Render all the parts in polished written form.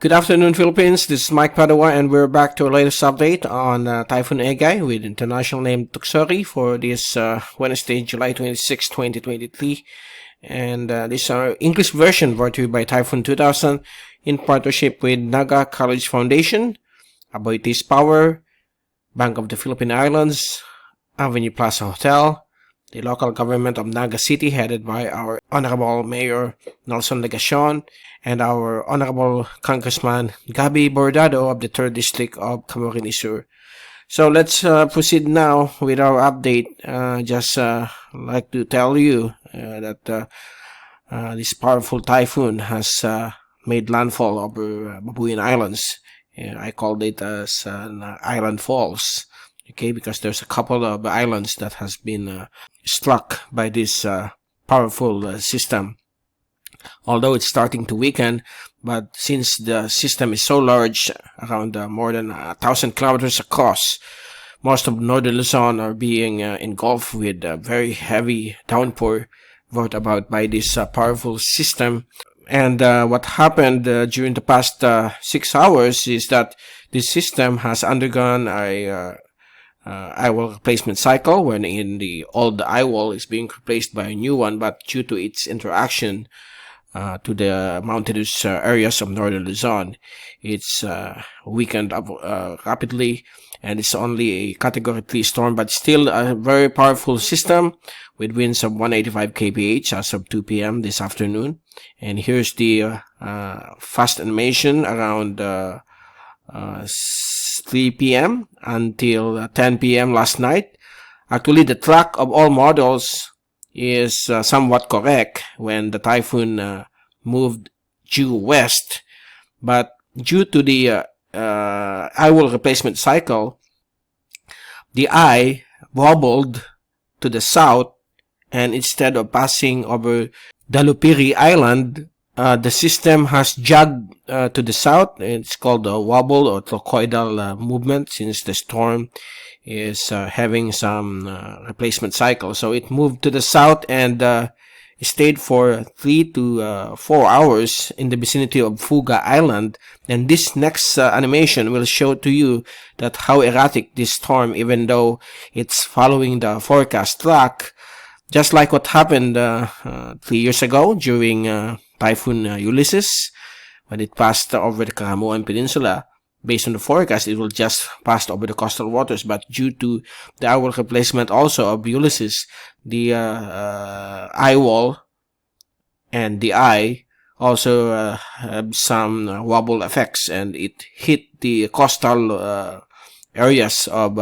Good afternoon, Philippines. This is Mike Padua, and we're back to our latest update on Typhoon Egay with international name Doksuri for this Wednesday, July 26, 2023. And this is our English version brought to you by Typhoon2000 in partnership with Naga College Foundation, Aboitiz Power, Bank of the Philippine Islands, Avenue Plaza Hotel, the local government of Naga City headed by our Honorable Mayor Nelson Legacion, and our Honorable Congressman Gabi Bordado of the 3rd District of Camarines Sur. So let's proceed now with our update. Just like to tell you that this powerful typhoon has made landfall over Babuyan Islands. I called it as island falls. Okay, because there's a couple of islands that has been struck by this powerful system. Although it's starting to weaken, but since the system is so large, around more than 1,000 kilometers across, most of Northern Luzon are being engulfed with very heavy downpour brought about by this powerful system. And what happened during the past 6 hours is that this system has undergone a eyewall replacement cycle, wherein the old eyewall is being replaced by a new one, but due to its interaction to the mountainous areas of Northern Luzon, it's weakened up rapidly, and it's only a Category 3 storm, but still a very powerful system with winds of 185 kph as of 2 p.m. this afternoon. And here's the fast animation around 3 p.m. until 10 p.m. last night. Actually, the track of all models is somewhat correct when the typhoon moved due west, but due to the eyewall replacement cycle, the eye wobbled to the south, and instead of passing over Dalupiri Island, the system has jogged to the south. It's called a wobble or trochoidal movement, since the storm is having some replacement cycle. So it moved to the south and stayed for 3 to 4 hours in the vicinity of Fuga Island. And this next animation will show to you that how erratic this storm, even though it's following the forecast track, just like what happened 3 years ago during Typhoon Ulysses, when it passed over the Karamuan Peninsula. Based on the forecast, it will just pass over the coastal waters, but due to the eyewall replacement also of Ulysses, the eye wall and the eye also have some wobble effects, and it hit the coastal areas of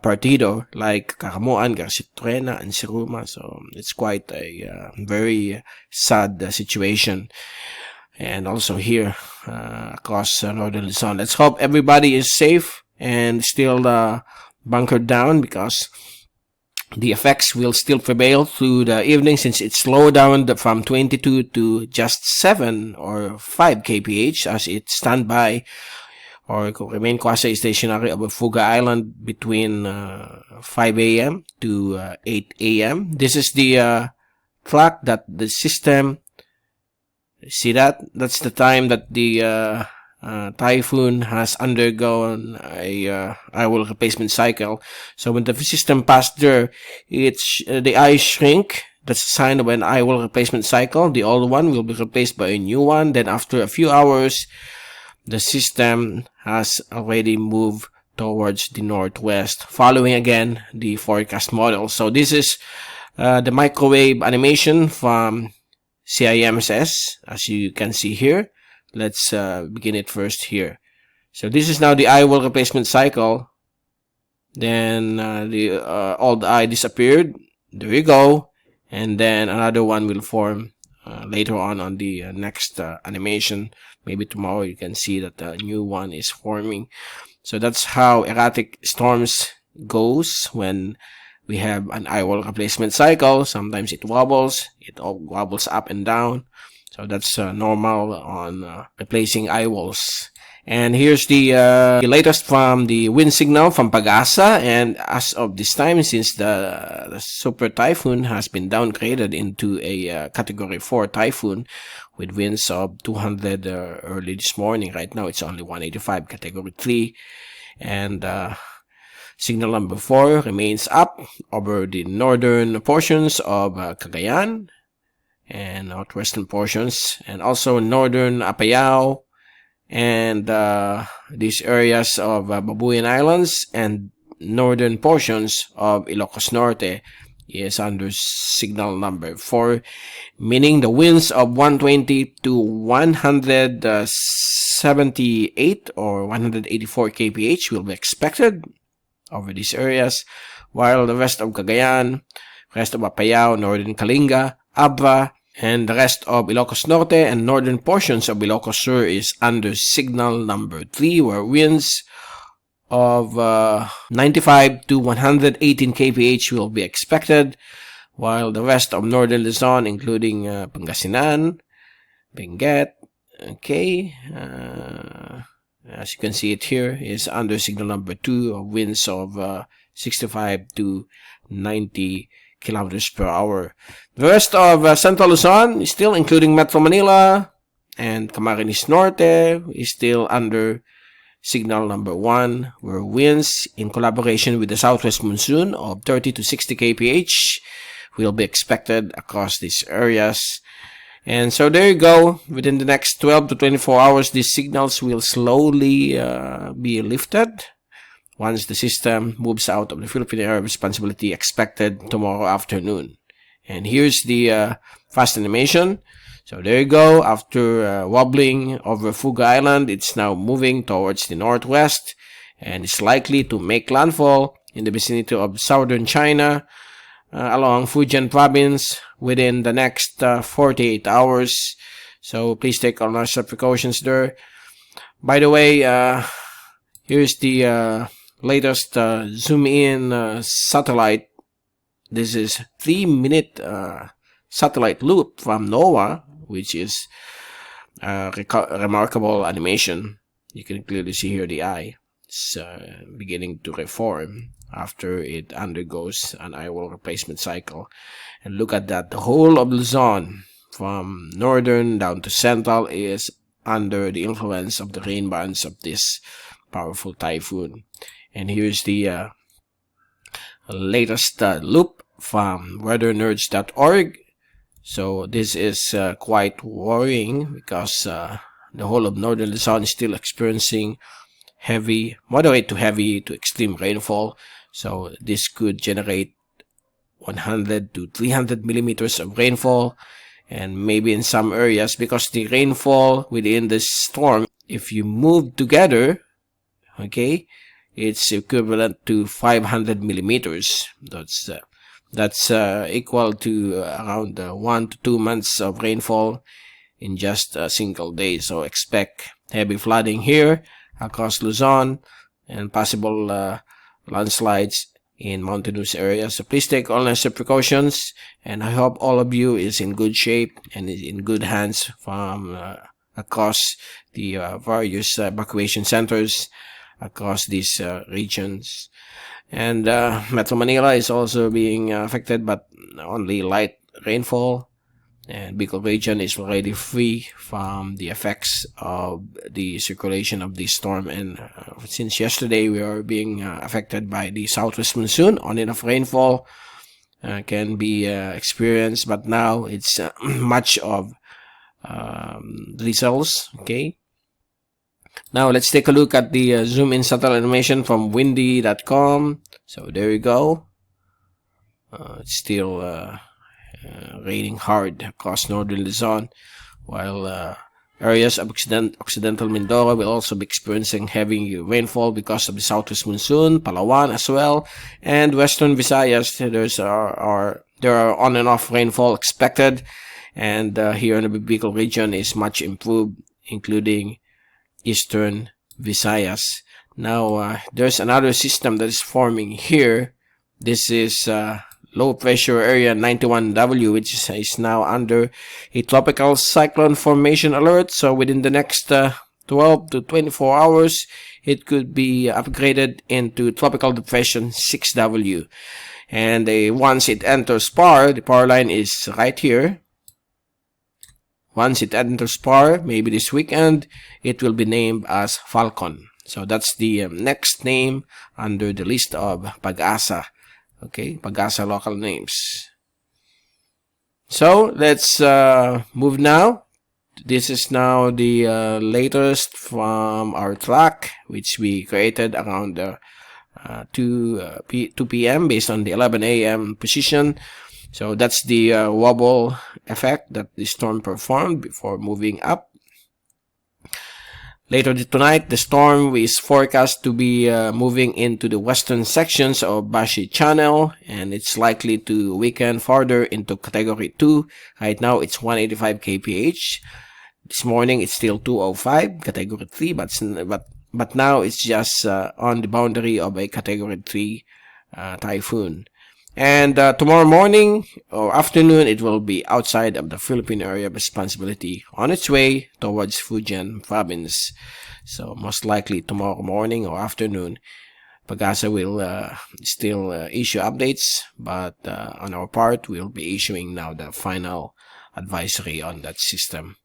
Partido, like Caramuan, Garcituena, and Siruma. So it's quite a very sad situation. And also here across Northern Luzon. Let's hope everybody is safe and still bunkered down, because the effects will still prevail through the evening, since it slowed down from 22 to just 7 or 5 kph as it stand by or remain quasi-stationary over Fuga Island between 5 a.m. to 8 a.m. This is the track that the system. See that? That's the time that the typhoon has undergone a eyewall replacement cycle. So when the system passed there, the eye shrink. That's a sign of an eyewall replacement cycle. The old one will be replaced by a new one. Then after a few hours, the system has already moved towards the northwest, following again the forecast model. So this is the microwave animation from CIMSS, as you can see here. Let's begin it first here. So this is now the eyewall replacement cycle. Then the old eye disappeared. There you go. And then another one will form later on the next animation. Maybe tomorrow you can see that a new one is forming. So that's how erratic storms goes when we have an eyewall replacement cycle. Sometimes it wobbles. It all wobbles up and down. So that's normal on replacing eyewalls. And here's the latest from the wind signal from Pag-asa. And as of this time, since the super typhoon has been downgraded into a Category 4 typhoon, with winds of 200 early this morning. Right now, it's only 185, category 3. And signal number 4 remains up over the northern portions of Cagayan and northwestern portions, and also northern Apayao, and these areas of Babuyan Islands and northern portions of Ilocos Norte is under signal number 4, meaning the winds of 120 to 178 or 184 kph will be expected over these areas, while the rest of Cagayan, rest of Apayao, northern Kalinga, Abra, and the rest of Ilocos Norte and northern portions of Ilocos Sur is under signal number 3, where winds of 95 to 118 kph will be expected, while the rest of Northern Luzon, including Pangasinan, Benguet, okay, as you can see it here, is under signal number 2 of winds of 65 to 90 kilometers per hour. The rest of Central Luzon, still including Metro Manila and Camarines Norte, is still under signal number 1, where winds in collaboration with the southwest monsoon of 30 to 60 kph will be expected across these areas. And so there you go. Within the next 12 to 24 hours, these signals will slowly be lifted once the system moves out of the Philippine area of responsibility, expected tomorrow afternoon. And here's the fast animation. So there you go. After wobbling over Fuga Island, it's now moving towards the northwest and it's likely to make landfall in the vicinity of southern China along Fujian province within the next 48 hours. So please take all necessary precautions there. By the way, here's the latest zoom in satellite. This is 3-minute satellite loop from NOAA, which is remarkable animation. You can clearly see here the eye. It's beginning to reform after it undergoes an eyewall replacement cycle. And look at that. The whole of Luzon, from northern down to central, is under the influence of the rain bands of this powerful typhoon. And here's the latest loop from weathernerds.org. So this is quite worrying because the whole of northern Luzon is still experiencing moderate to heavy to extreme rainfall. So this could generate 100 to 300 millimeters of rainfall, and maybe in some areas, because the rainfall within the storm, if you move together, okay, it's equivalent to 500 millimeters. That's equal to around 1 to 2 months of rainfall in just a single day. So expect heavy flooding here across Luzon and possible landslides in mountainous areas. So please take all necessary precautions, and I hope all of you is in good shape and is in good hands from across the various evacuation centers across these regions. And Metro Manila is also being affected, but only light rainfall. And Bicol region is already free from the effects of the circulation of the storm. And since yesterday, we are being affected by the southwest monsoon. On enough rainfall can be experienced, but now it's much of drizzles. Okay. Now let's take a look at the zoom in satellite animation from windy.com. So there you go. It's still raining hard across northern Luzon, while areas of Occidental Mindoro will also be experiencing heavy rainfall because of the southwest monsoon, Palawan as well, and western Visayas. There are on and off rainfall expected, and here in the Bicol region is much improved, including eastern Visayas. Now there's another system that is forming here. This is low pressure area 91W, which is now under a tropical cyclone formation alert. So within the next 12 to 24 hours, it could be upgraded into tropical depression 6W. And once it enters PAR, the PAR line is right here. once it enters PAR, maybe this weekend, it will be named as Falcon. So that's the next name under the list of Pag-asa. Okay, Pag-asa local names. So let's move now. This is now the latest from our track, which we created around 2 p.m. based on the 11 a.m. position. So that's the wobble effect that the storm performed before moving up. Later tonight, the storm is forecast to be moving into the western sections of Balintang Channel, and it's likely to weaken further into Category 2. Right now, it's 185 kph. This morning, it's still 205, Category 3, but now it's just on the boundary of a Category 3 typhoon. And tomorrow morning or afternoon, it will be outside of the Philippine area of responsibility on its way towards Fujian province. So most likely tomorrow morning or afternoon, Pag-asa will still issue updates, but on our part, we'll be issuing now the final advisory on that system.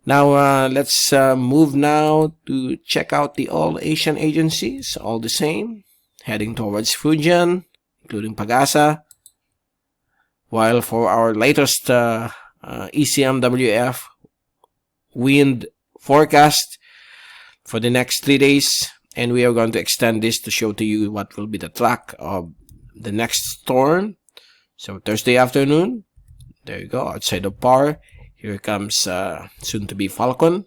Now, let's move now to check out the all Asian agencies, all the same, heading towards Fujian, including Pag-asa. While for our latest ECMWF wind forecast for the next 3 days, and we are going to extend this to show to you what will be the track of the next storm. So Thursday afternoon, there you go, outside of PAR. Here comes soon to be Falcon,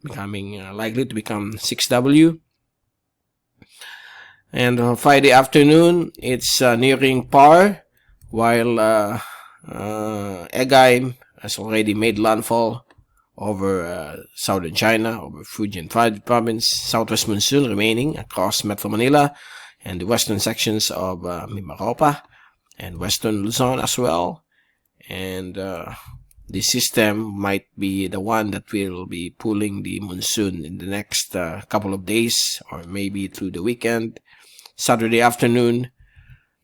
becoming likely to become 6W. And Friday afternoon, it's nearing PAR, while Egay has already made landfall over southern China, over Fujian province. Southwest monsoon remaining across Metro Manila and the western sections of Mimaropa and western Luzon as well. And the system might be the one that will be pulling the monsoon in the next couple of days or maybe through the weekend. Saturday afternoon,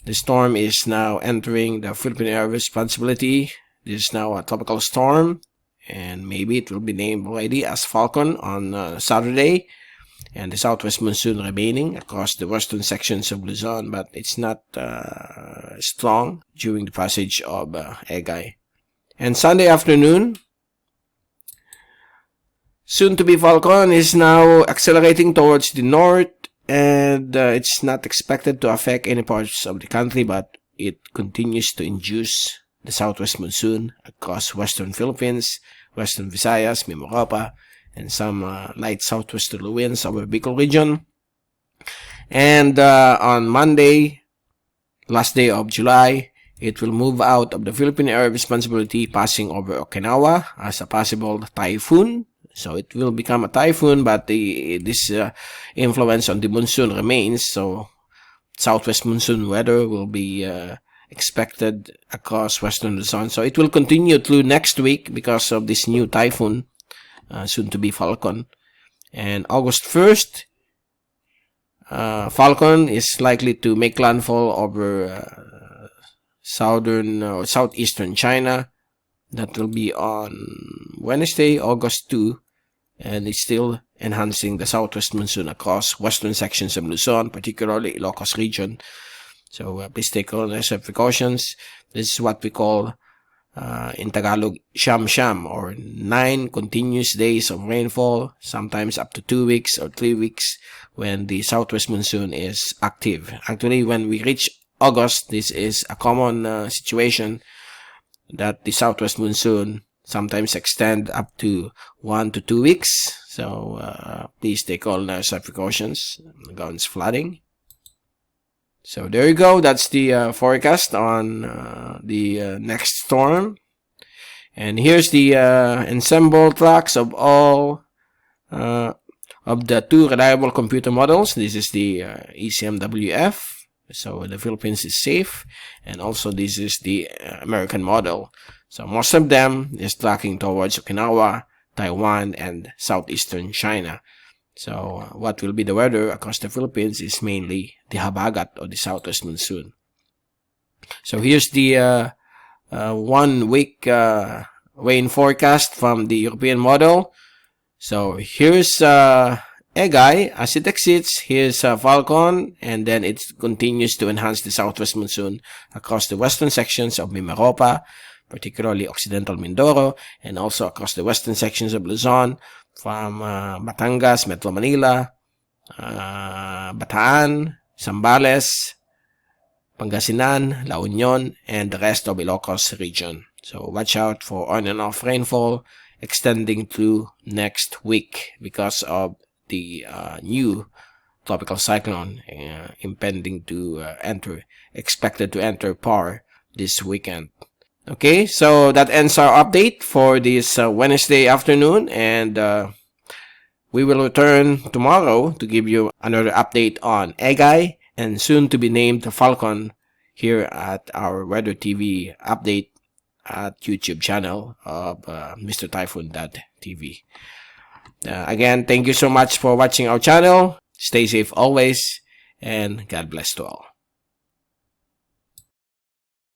the storm is now entering the Philippine area of responsibility. This is now a tropical storm, and maybe it will be named already as Falcon on Saturday. And the southwest monsoon remaining across the western sections of Luzon, but it's not strong during the passage of Egay. And Sunday afternoon, soon to be Falcon is now accelerating towards the north, and it's not expected to affect any parts of the country, but it continues to induce the southwest monsoon across western Philippines, western Visayas, Mimaropa, and some light southwesterly winds over Bicol region. And on Monday, last day of July, it will move out of the Philippine area of responsibility, passing over Okinawa as a possible typhoon. So it will become a typhoon, but this influence on the monsoon remains. So southwest monsoon weather will be expected across western Luzon. So it will continue through next week because of this new typhoon, soon to be Falcon. And August 1st, Falcon is likely to make landfall over southern or southeastern China. That will be on Wednesday, August 2, and it's still enhancing the southwest monsoon across western sections of Luzon, particularly Ilocos region. So please take all necessary precautions. This is what we call in Tagalog Sham, or 9 continuous days of rainfall, sometimes up to 2 weeks or 3 weeks when the southwest monsoon is active. Actually, when we reach August, this is a common situation that the southwest monsoon sometimes extend up to 1 to 2 weeks. So please take all necessary precautions against flooding. So there you go. That's the forecast on the next storm. And here's the ensemble tracks of all of the 2 reliable computer models. This is the ECMWF. So the Philippines is safe, and also this is the American model. So most of them is tracking towards Okinawa, Taiwan, and southeastern China. So what will be the weather across the Philippines is mainly the Habagat or the southwest monsoon. So here's the 1 week rain forecast from the European model. So here's Egay. As it exits, here's Falcon, and then it continues to enhance the southwest monsoon across the western sections of Mimaropa, particularly Occidental Mindoro, and also across the western sections of Luzon, from Batangas, Metro Manila, Bataan, Zambales, Pangasinan, La Union, and the rest of Ilocos region. So watch out for on and off rainfall extending through next week because of the new tropical cyclone expected to enter PAR this weekend. Okay, so that ends our update for this Wednesday afternoon, and we will return tomorrow to give you another update on Egay and soon to be named Falcon here at our Weather TV update at YouTube channel of Mr. Typhoon.tv. Again, thank you so much for watching our channel. Stay safe always, and God bless to all.